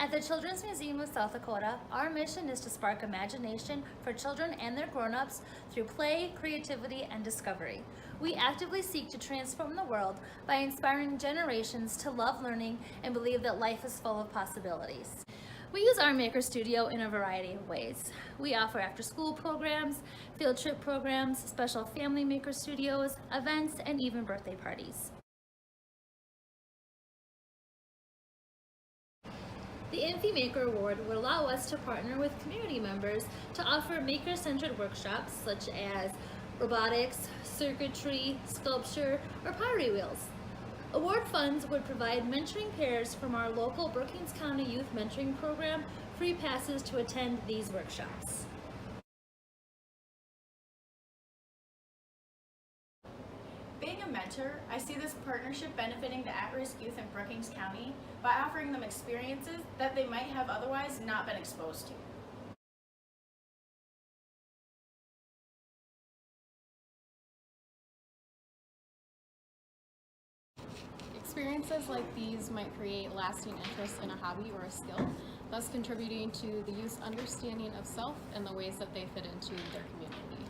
At the Children's Museum of South Dakota, our mission is to spark imagination for children and their grown-ups through play, creativity, and discovery. We actively seek to transform the world by inspiring generations to love learning and believe that life is full of possibilities. We use our Maker Studio in a variety of ways. We offer after-school programs, field trip programs, special family Maker Studios, events, and even birthday parties. The Infy Maker Award would allow us to partner with community members to offer maker-centered workshops such as robotics, circuitry, sculpture, or pottery wheels. Award funds would provide mentoring pairs from our local Brookings County Youth Mentoring Program free passes to attend these workshops. Being a mentor, I see this partnership benefiting the at-risk youth in Brookings County by offering them experiences that they might have otherwise not been exposed to. Experiences like these might create lasting interest in a hobby or a skill, thus contributing to the youth's understanding of self and the ways that they fit into their community.